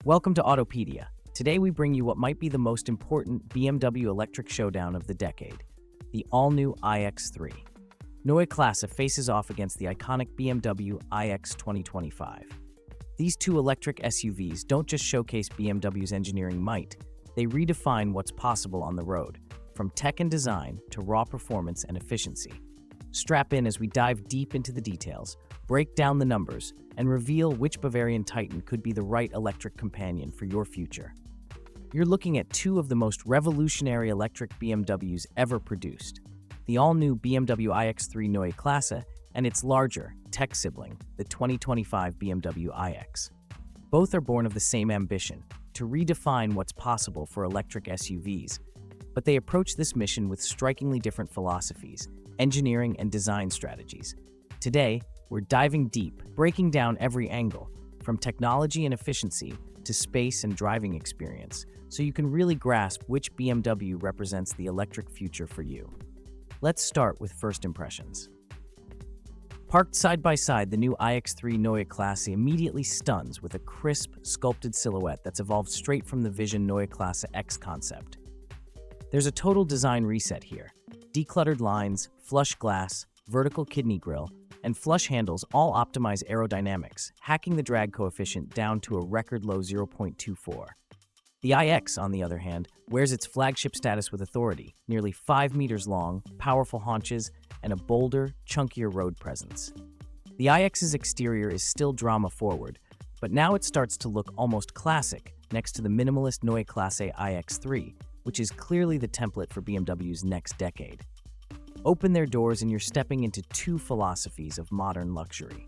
Welcome to Autopedia. Today we bring you what might be the most important BMW electric showdown of the decade, the all-new iX3. Neue Klasse faces off against the iconic BMW iX 2025. These two electric SUVs don't just showcase BMW's engineering might, they redefine what's possible on the road, from tech and design to raw performance and efficiency. Strap in as we dive deep into the details, break down the numbers, and reveal which Bavarian Titan could be the right electric companion for your future. You're looking at two of the most revolutionary electric BMWs ever produced, the all-new BMW iX3 Neue Klasse and its larger, tech sibling, the 2025 BMW iX. Both are born of the same ambition, to redefine what's possible for electric SUVs, but they approach this mission with strikingly different philosophies, engineering and design strategies. Today, we're diving deep, breaking down every angle, from technology and efficiency to space and driving experience, so you can really grasp which BMW represents the electric future for you. Let's start with first impressions. Parked side by side, the new iX3 Neue Klasse immediately stuns with a crisp, sculpted silhouette that's evolved straight from the Vision Neue Klasse X concept. There's a total design reset here. Decluttered lines, flush glass, vertical kidney grille, and flush handles all optimize aerodynamics, hacking the drag coefficient down to a record low 0.24. The iX, on the other hand, wears its flagship status with authority, nearly 5 meters long, powerful haunches, and a bolder, chunkier road presence. The iX's exterior is still drama-forward, but now it starts to look almost classic next to the minimalist Neue Klasse iX3, which is clearly the template for BMW's next decade. Open their doors and you're stepping into two philosophies of modern luxury.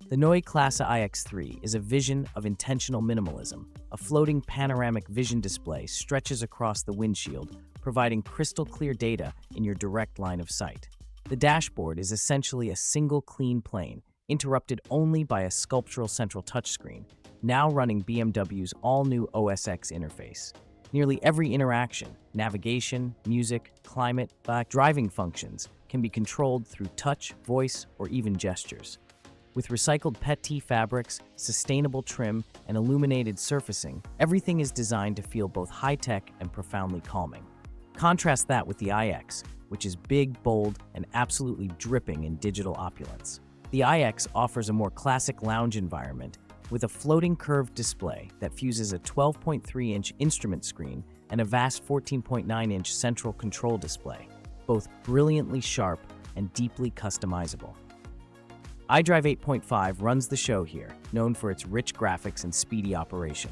The Neue Klasse iX3 is a vision of intentional minimalism. A floating panoramic vision display stretches across the windshield, providing crystal clear data in your direct line of sight. The dashboard is essentially a single clean plane, interrupted only by a sculptural central touchscreen, now running BMW's all-new OS X interface. Nearly every interaction, navigation, music, climate, driving functions can be controlled through touch, voice, or even gestures. With recycled PET fabrics, sustainable trim, and illuminated surfacing, everything is designed to feel both high-tech and profoundly calming. Contrast that with the iX, which is big, bold, and absolutely dripping in digital opulence. The iX offers a more classic lounge environment with a floating curved display that fuses a 12.3-inch instrument screen and a vast 14.9-inch central control display, both brilliantly sharp and deeply customizable. iDrive 8.5 runs the show here, known for its rich graphics and speedy operation.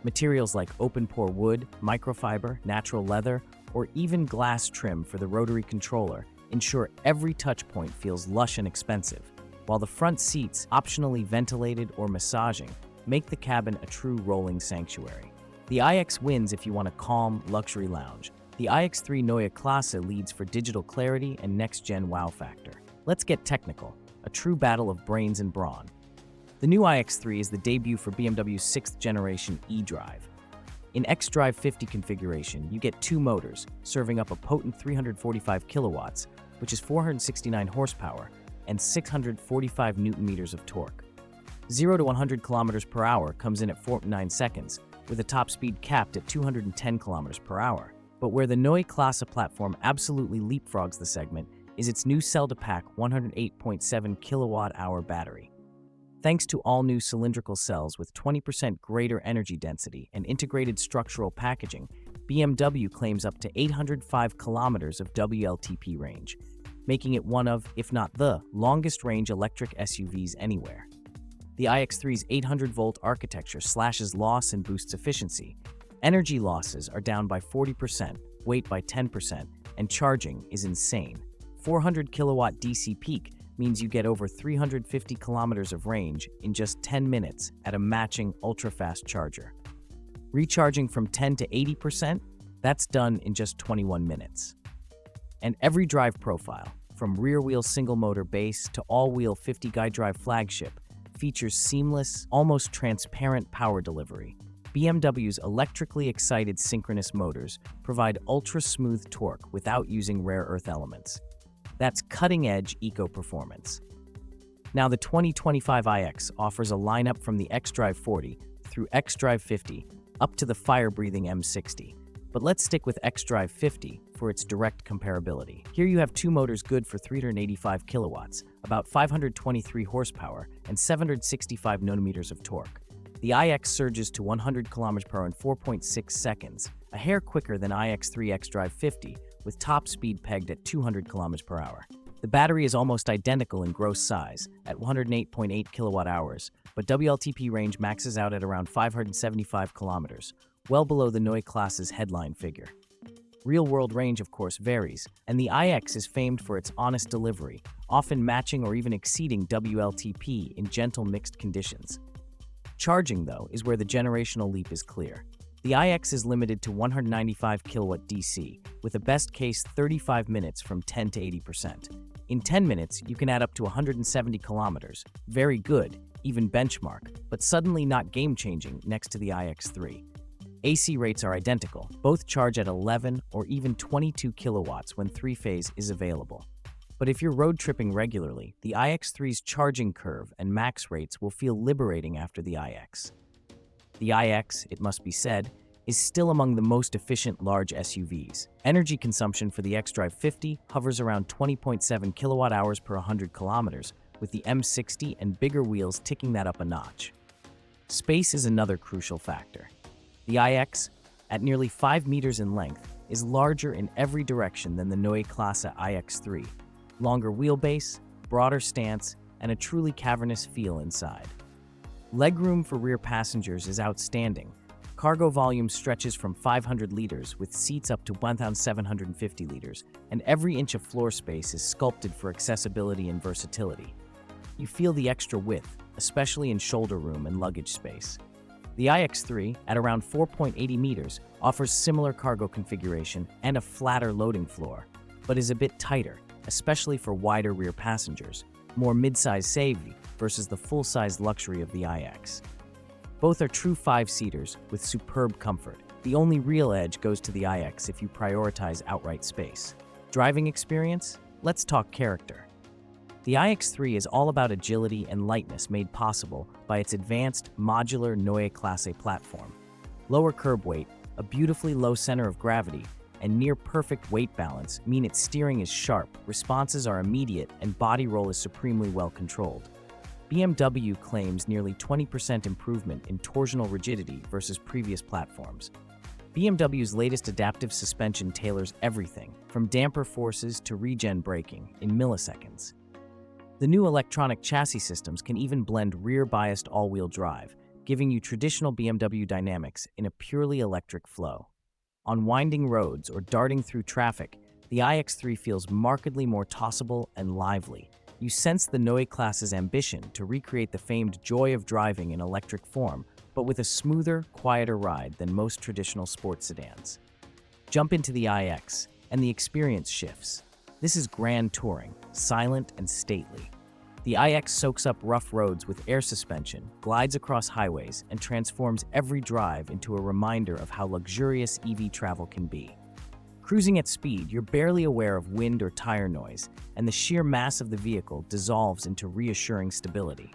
Materials like open-pore wood, microfiber, natural leather, or even glass trim for the rotary controller ensure every touchpoint feels lush and expensive, while the front seats, optionally ventilated or massaging, make the cabin a true rolling sanctuary. The iX wins if you want a calm, luxury lounge. The iX3 Neue Klasse leads for digital clarity and next-gen wow factor. Let's get technical, a true battle of brains and brawn. The new iX3 is the debut for BMW's 6th generation eDrive. In xDrive 50 configuration, you get two motors, serving up a potent 345 kilowatts, which is 469 horsepower, and 645 newton-meters of torque. 0 to 100 kilometers per hour comes in at 4.9 seconds, with a top speed capped at 210 kilometers per hour. But where the Neue Klasse platform absolutely leapfrogs the segment is its new cell-to-pack 108.7 kilowatt-hour battery. Thanks to all-new cylindrical cells with 20% greater energy density and integrated structural packaging, BMW claims up to 805 kilometers of WLTP range, making it one of, if not the, longest-range electric SUVs anywhere. The iX3's 800-volt architecture slashes loss and boosts efficiency. Energy losses are down by 40%, weight by 10%, and charging is insane. 400 kilowatt DC peak means you get over 350 kilometers of range in just 10 minutes at a matching ultra-fast charger. Recharging from 10 to 80%, that's done in just 21 minutes. And every drive profile, from rear-wheel single-motor base to all-wheel 50-guy drive flagship, features seamless, almost transparent power delivery. BMW's electrically excited synchronous motors provide ultra-smooth torque without using rare earth elements. That's cutting-edge eco-performance. Now, the 2025 iX offers a lineup from the xDrive 40 through xDrive 50 up to the fire-breathing M60. But let's stick with xDrive 50 for its direct comparability. Here you have two motors good for 385 kilowatts, about 523 horsepower, and 765 newton-meters of torque. The iX surges to 100 km/h in 4.6 seconds, a hair quicker than iX3 xDrive 50, with top speed pegged at 200 km/h. The battery is almost identical in gross size, at 108.8 kilowatt-hours, but WLTP range maxes out at around 575 kilometers, well below the Neue Klasse's headline figure. Real-world range, of course, varies, and the iX is famed for its honest delivery, often matching or even exceeding WLTP in gentle mixed conditions. Charging, though, is where the generational leap is clear. The iX is limited to 195 kilowatt DC, with a best-case 35 minutes from 10 to 80%. In 10 minutes, you can add up to 170 kilometers. Very good, even benchmark, but suddenly not game-changing next to the iX3. AC rates are identical. Both charge at 11 or even 22 kilowatts when three-phase is available. But if you're road tripping regularly, the iX3's charging curve and max rates will feel liberating after the iX. The iX, it must be said, is still among the most efficient large SUVs. Energy consumption for the xDrive 50 hovers around 20.7 kilowatt-hours per 100 kilometers, with the M60 and bigger wheels ticking that up a notch. Space is another crucial factor. The iX, at nearly 5 meters in length, is larger in every direction than the Neue Klasse iX3. Longer wheelbase, broader stance, and a truly cavernous feel inside. Legroom for rear passengers is outstanding. Cargo volume stretches from 500 liters with seats up to 1,750 liters, and every inch of floor space is sculpted for accessibility and versatility. You feel the extra width, especially in shoulder room and luggage space. The iX3, at around 4.80 meters, offers similar cargo configuration and a flatter loading floor, but is a bit tighter, especially for wider rear passengers, more mid-size savvy versus the full-size luxury of the iX. Both are true five-seaters with superb comfort. The only real edge goes to the iX if you prioritize outright space. Driving experience? Let's talk character. The iX3 is all about agility and lightness made possible by its advanced modular Neue Klasse platform. Lower curb weight, a beautifully low center of gravity, and near-perfect weight balance mean its steering is sharp, responses are immediate, and body roll is supremely well controlled. BMW claims nearly 20% improvement in torsional rigidity versus previous platforms. BMW's latest adaptive suspension tailors everything, from damper forces to regen braking, in milliseconds. The new electronic chassis systems can even blend rear-biased all-wheel drive, giving you traditional BMW dynamics in a purely electric flow. On winding roads or darting through traffic, the iX3 feels markedly more tossable and lively. You sense the Neue Klasse's ambition to recreate the famed joy of driving in electric form, but with a smoother, quieter ride than most traditional sports sedans. Jump into the iX, and the experience shifts. This is grand touring, silent and stately. The iX soaks up rough roads with air suspension, glides across highways, and transforms every drive into a reminder of how luxurious EV travel can be. Cruising at speed, you're barely aware of wind or tire noise, and the sheer mass of the vehicle dissolves into reassuring stability.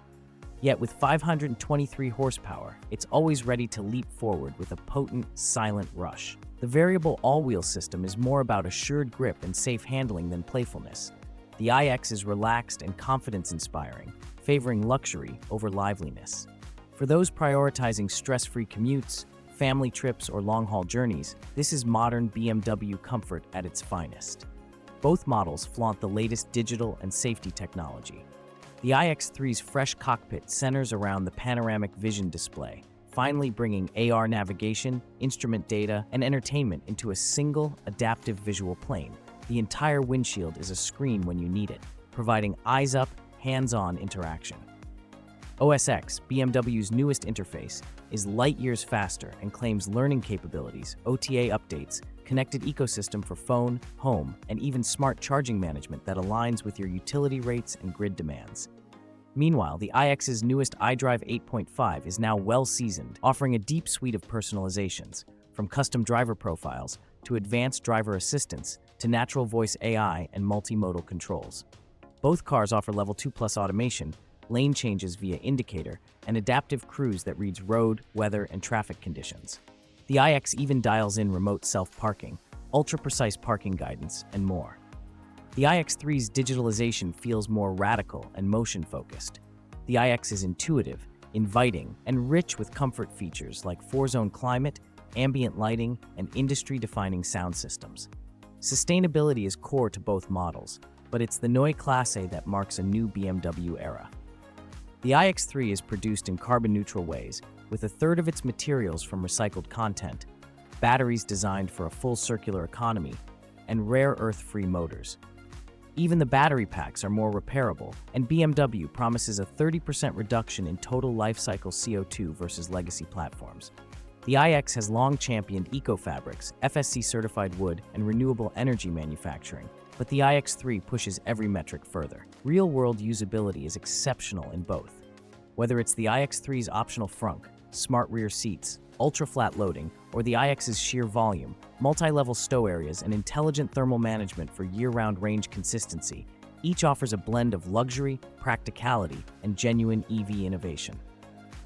Yet with 523 horsepower, it's always ready to leap forward with a potent, silent rush. The variable all-wheel system is more about assured grip and safe handling than playfulness. The iX is relaxed and confidence-inspiring, favoring luxury over liveliness. For those prioritizing stress-free commutes, family trips, or long-haul journeys, this is modern BMW comfort at its finest. Both models flaunt the latest digital and safety technology. The iX3's fresh cockpit centers around the panoramic vision display, finally bringing AR navigation, instrument data, and entertainment into a single, adaptive visual plane. The entire windshield is a screen when you need it, providing eyes-up, hands-on interaction. OS X, BMW's newest interface, is light years faster and claims learning capabilities, OTA updates, connected ecosystem for phone, home, and even smart charging management that aligns with your utility rates and grid demands. Meanwhile, the iX's newest iDrive 8.5 is now well-seasoned, offering a deep suite of personalizations, from custom driver profiles to advanced driver assistance to natural voice AI and multimodal controls. Both cars offer Level 2 Plus automation, lane changes via indicator, and adaptive cruise that reads road, weather, and traffic conditions. The iX even dials in remote self-parking, ultra-precise parking guidance, and more. The iX3's digitalization feels more radical and motion-focused. The iX is intuitive, inviting, and rich with comfort features like 4-zone climate, ambient lighting, and industry-defining sound systems. Sustainability is core to both models, but it's the Neue Klasse that marks a new BMW era. The iX3 is produced in carbon-neutral ways, with a third of its materials from recycled content, batteries designed for a full circular economy, and rare earth-free motors. Even the battery packs are more repairable, and BMW promises a 30% reduction in total lifecycle CO2 versus legacy platforms. The iX has long championed eco-fabrics, FSC-certified wood, and renewable energy manufacturing, but the iX3 pushes every metric further. Real-world usability is exceptional in both. Whether it's the iX3's optional frunk, smart rear seats, ultra-flat loading, or the iX's sheer volume, multi-level stow areas, and intelligent thermal management for year-round range consistency, each offers a blend of luxury, practicality, and genuine EV innovation.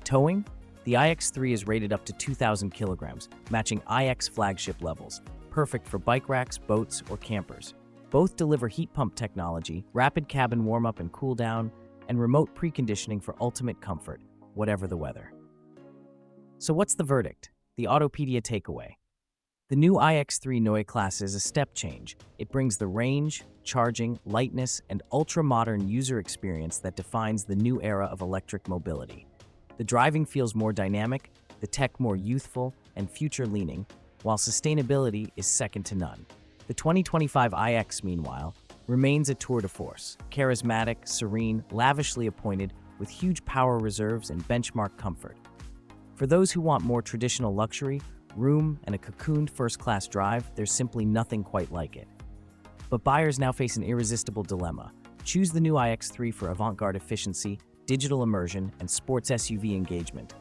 Towing? The iX3 is rated up to 2,000 kilograms, matching iX flagship levels, perfect for bike racks, boats, or campers. Both deliver heat pump technology, rapid cabin warm-up and cool-down, and remote preconditioning for ultimate comfort, whatever the weather. So what's the verdict? The Autopedia takeaway. The new iX3 Neue Klasse is a step change. It brings the range, charging, lightness, and ultra-modern user experience that defines the new era of electric mobility. The driving feels more dynamic, the tech more youthful and future-leaning, while sustainability is second to none. The 2025 iX, meanwhile, remains a tour de force, charismatic, serene, lavishly appointed, with huge power reserves and benchmark comfort. For those who want more traditional luxury, room, and a cocooned first-class drive, there's simply nothing quite like it. But buyers now face an irresistible dilemma. Choose the new iX3 for avant-garde efficiency, digital immersion, and sports SUV engagement,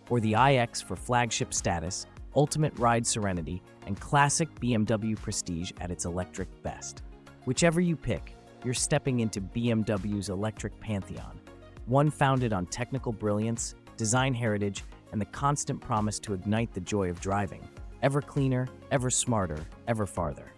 or the iX for flagship status, ultimate ride serenity, and classic BMW prestige at its electric best. Whichever you pick, you're stepping into BMW's electric pantheon, one founded on technical brilliance, design heritage, and the constant promise to ignite the joy of driving, ever cleaner, ever smarter, ever farther.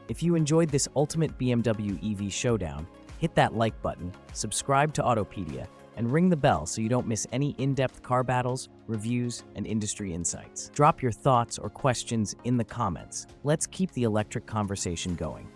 If you enjoyed this ultimate BMW EV showdown, hit that like button, subscribe to Autopedia, and ring the bell so you don't miss any in-depth car battles, reviews, and industry insights. Drop your thoughts or questions in the comments. Let's keep the electric conversation going.